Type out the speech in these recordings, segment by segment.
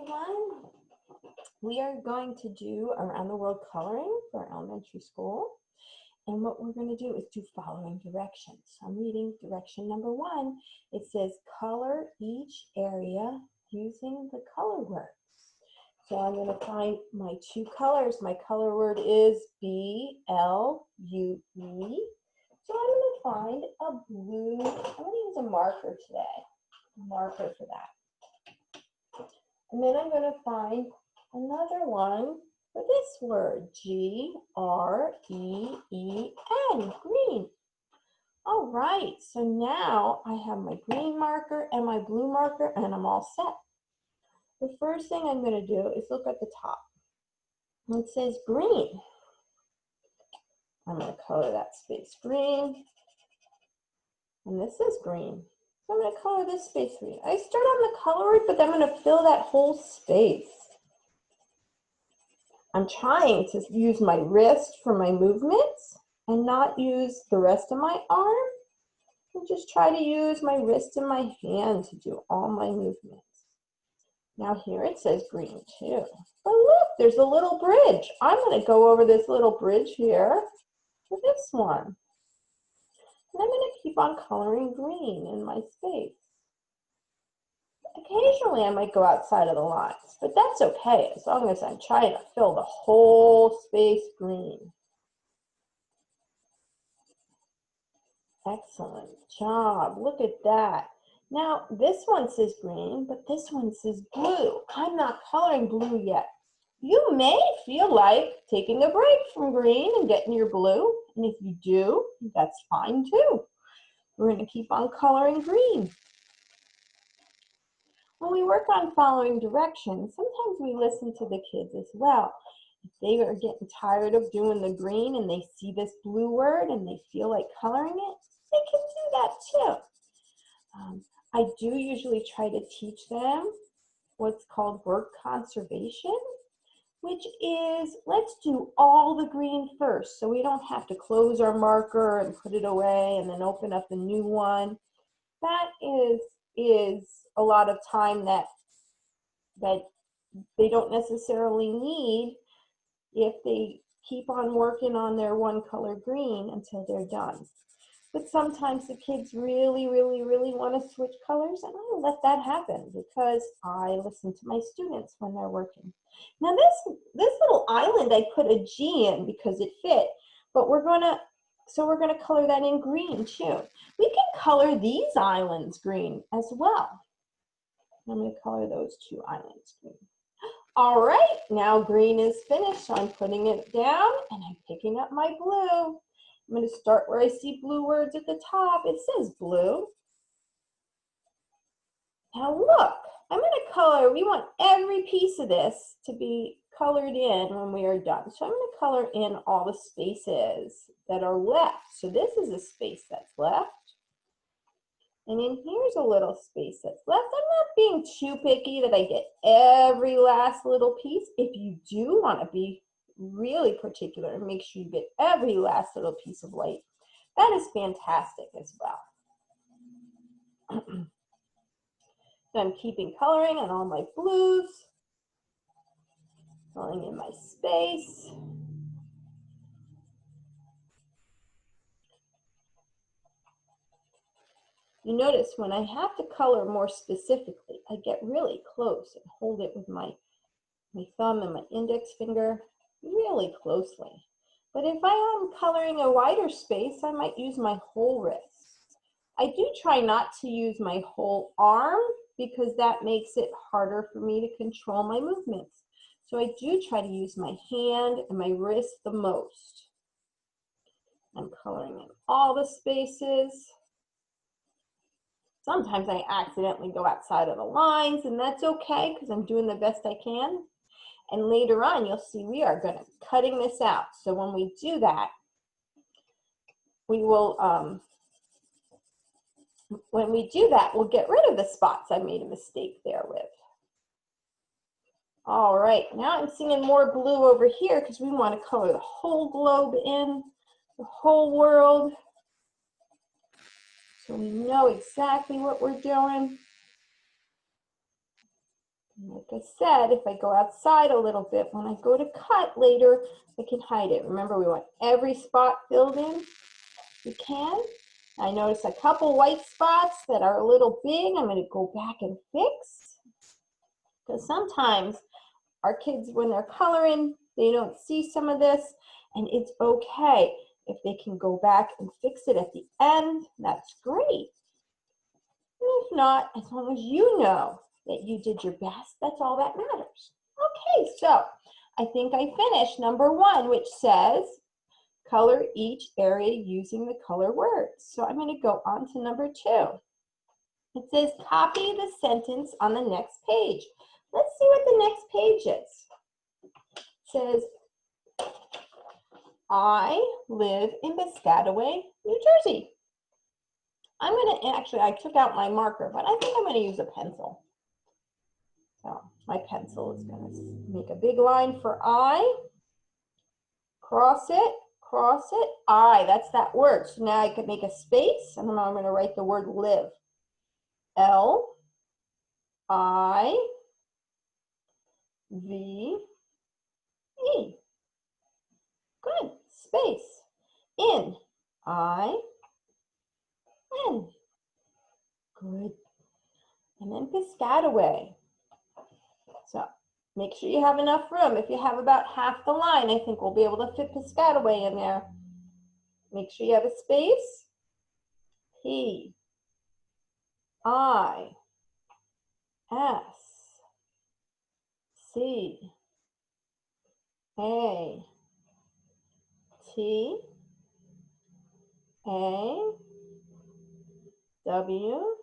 everyone. We are going to do Around the World Coloring for elementary school. And what we're going to do is do following directions. So I'm reading direction number 1. It says, color each area using the color words. So I'm going to find my 2 colors. My color word is B-L-U-E. So I'm going to find a blue. I'm going to use a marker today. A marker for that. And then I'm going to find another one for this word, G-R-E-E-N, green. All right, so now I have my green marker and my blue marker, and I'm all set. The first thing I'm going to do is look at the top. It says green. I'm going to color that space green. And this is green. So I'm going to color this space green. I start on the color word, but then I'm going to fill that whole space. I'm trying to use my wrist for my movements and not use the rest of my arm. And just try to use my wrist and my hand to do all my movements. Now here it says green too. But look, there's a little bridge. I'm going to go over this little bridge here for this one. And I'm going to keep on coloring green in my space. Occasionally I might go outside of the lines, but that's okay as long as I'm trying to fill the whole space green. Excellent job. Look at that. Now this one says green, but this one says blue. I'm not coloring blue yet. You may feel like taking a break from green and getting your blue, and if you do, that's fine too. We're going to keep on coloring green. When we work on following directions, sometimes we listen to the kids as well. If they are getting tired of doing the green and they see this blue word and they feel like coloring it, they can do that too. I do usually try to teach them what's called word conservation, which is let's do all the green first so we don't have to close our marker and put it away and then open up a new one. That is a lot of time that they don't necessarily need if they keep on working on their one color green until they're done. But sometimes the kids really want to switch colors, and I let that happen because I listen to my students when they're working. Now this little island I put a G in because it fit, but we're gonna color that in green too. We can color these islands green as well. I'm going to color those 2 islands green. All right, now green is finished, so I'm putting it down and I'm picking up my blue. I'm going to start where I see blue words at the top. It says blue. Now look, I'm going to color, we want every piece of this to be colored in when we are done. So I'm going to color in all the spaces that are left. So this is a space that's left. And then here's a little space that's left. I'm not being too picky that I get every last little piece. If you do want to be really particular and make sure you get every last little piece of light, that is fantastic as well. So I'm keeping coloring on all my blues, filling in my space. You notice when I have to color more specifically, I get really close and hold it with my thumb and my index finger really closely. But if I am coloring a wider space, I might use my whole wrist. I do try not to use my whole arm because that makes it harder for me to control my movements. So I do try to use my hand and my wrist the most. I'm coloring in all the spaces. Sometimes I accidentally go outside of the lines, and that's okay because I'm doing the best I can. And later on, you'll see we are going to be cutting this out. So when we do that, we will, we'll get rid of the spots I made a mistake there with. All right, now I'm seeing more blue over here because we want to color the whole globe in, the whole world. So we know exactly what we're doing. Like I said, if I go outside a little bit, when I go to cut later, I can hide it. Remember, we want every spot filled in you can. I notice a couple white spots that are a little big. I'm going to go back and fix. Because sometimes our kids, when they're coloring, they don't see some of this, and it's okay. If they can go back and fix it at the end, that's great. And if not, as long as you know that you did your best, that's all that matters. Okay, so I think I finished number 1, which says, color each area using the color words. So I'm going to go on to number 2. It says, copy the sentence on the next page. Let's see what the next page is. It says, I live in Piscataway, New Jersey. I'm going to, actually, I took out my marker, but I think I'm going to use a pencil. So my pencil is going to make a big line for I. Cross it, I. That's that word. So now I can make a space, and now I'm going to write the word live. L-I-V-E. Good. Space. In. I-N. Good. And then Piscataway. So make sure you have enough room. If you have about half the line, I think we'll be able to fit Piscataway in there. Make sure you have a space. P. I. S. C. A. T. A. W.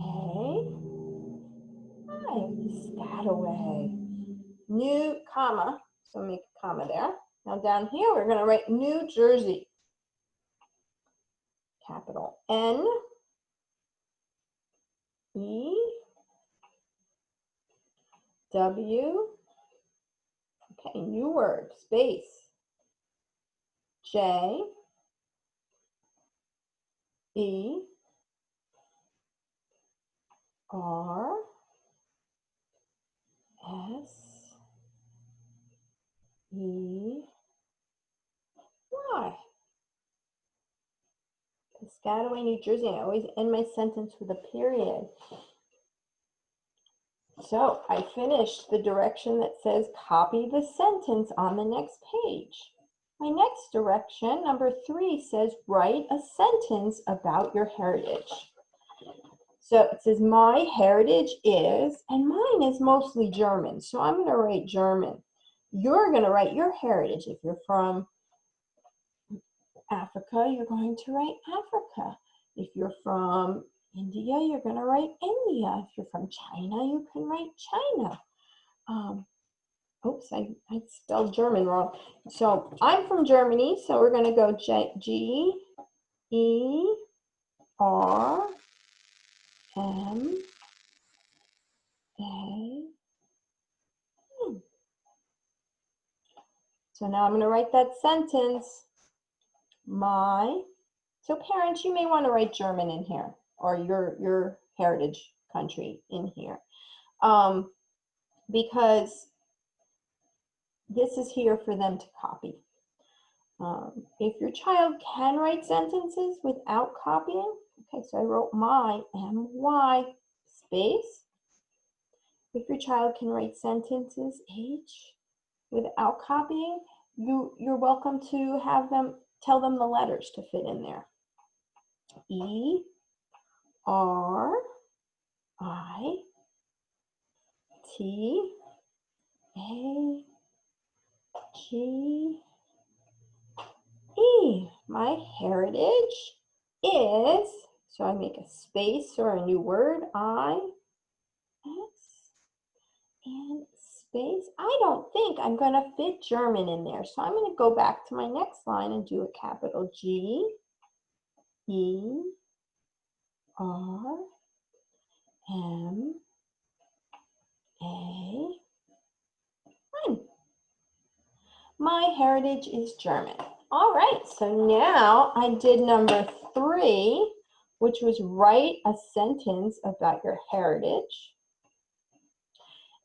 A. I. Piscataway. New comma. So make a comma there. Now down here we're going to write New Jersey. Capital N. E. W. Okay, new word, space. J. E. R. S. E. Y. Piscataway, New Jersey. I always end my sentence with a period. So I finished the direction that says copy the sentence on the next page. My next direction, number 3, says write a sentence about your heritage. So it says my heritage is, and mine is mostly German, so I'm going to write German. You're going to write your heritage. If you're from Africa, you're going to write Africa. If you're from India, you're going to write India. If you're from China, you can write China. Oops, I spelled German wrong. So I'm from Germany, so we're going to go G-E-R-M-A-N. So now I'm going to write that sentence. So parents, you may want to write German in here, or your heritage country in here, because this is here for them to copy. If your child can write sentences without copying, okay, so I wrote my, M-Y, space. If your child can write sentences, H, without copying, you're welcome to have them, tell them the letters to fit in there. E, R, I, T, A, G, E. My heritage is, so I make a space or a new word, I, S, and space. I don't think I'm going to fit German in there, so I'm going to go back to my next line and do a capital G, E, R, M, A, N. My heritage is German. All right, so now I did number 3, which was write a sentence about your heritage.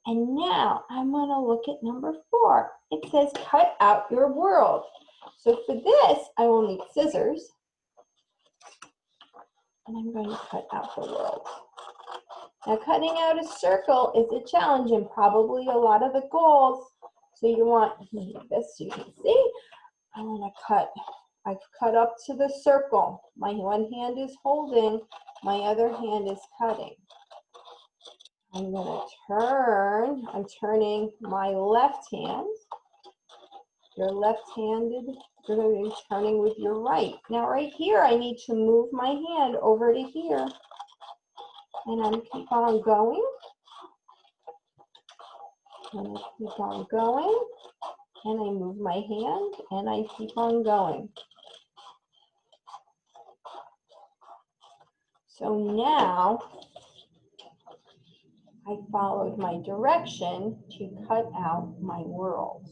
And now I'm going to look at number 4. It says cut out your world. So for this, I will need scissors. And I'm going to cut out the world. Now cutting out a circle is a challenge and probably a lot of the goals. So you want this so you can see. I want to cut. I've cut up to the circle. My one hand is holding, my other hand is cutting. I'm going to turn. I'm turning my left hand. You're left-handed. You're going to be turning with your right. Now right here, I need to move my hand over to here. And I keep on going. And I keep on going. And I move my hand and I keep on going. So now I followed my direction to cut out my world.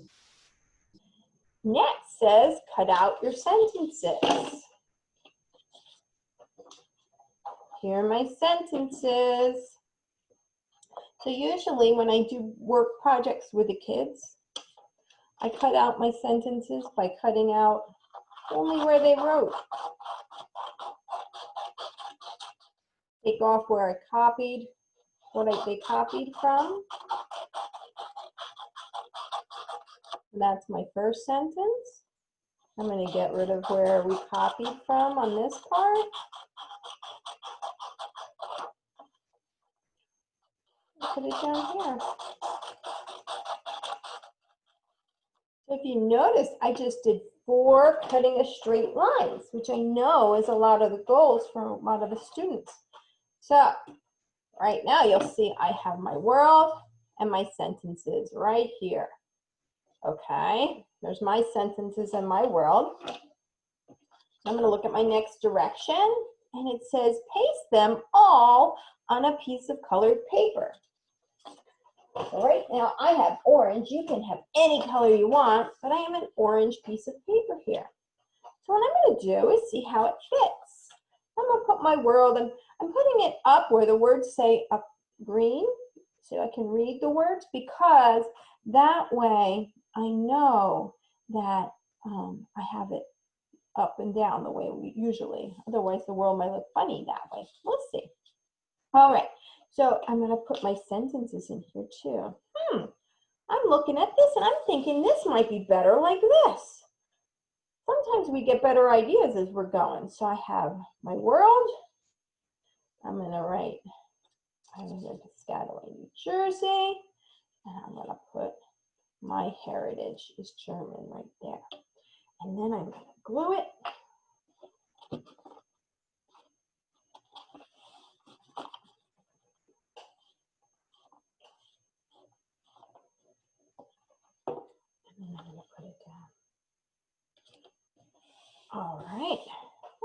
Next says cut out your sentences. Here are my sentences. So usually when I do work projects with the kids, I cut out my sentences by cutting out only where they wrote. Take off where I copied, what they copied from. And that's my first sentence. I'm going to get rid of where we copied from on this part. Put it down here. So if you notice, I just did 4 cutting a straight lines, which I know is a lot of the goals for a lot of the students. So right now you'll see I have my world and my sentences right here. Okay, there's my sentences and my world. I'm going to look at my next direction, and it says paste them all on a piece of colored paper. So right now I have orange. You can have any color you want, but I have an orange piece of paper here. So what I'm going to do is see how it fits. I'm going to put my world, and I'm putting it up where the words say up green, so I can read the words, because that way I know that I have it up and down the way we usually, otherwise the world might look funny that way. We'll see. All right, so I'm going to put my sentences in here too. I'm looking at this and I'm thinking this might be better like this. Sometimes we get better ideas as we're going. So I have my world. I'm going to write, I'm going to Piscataway, New Jersey, and I'm going to put my heritage is German right there. And then I'm going to glue it. And then I'm going to put it down. All right.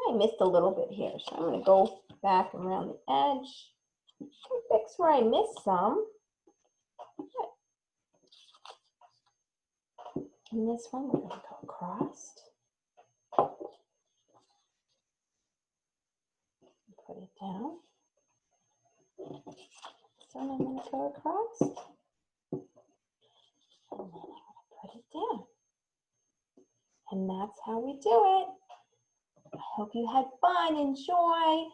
I missed a little bit here, so I'm going to go back around the edge and fix where I missed some. And this one we're going to go across. Put it down. So I'm going to go across. And then I'm going to put it down. And that's how we do it. I hope you had fun. Enjoy.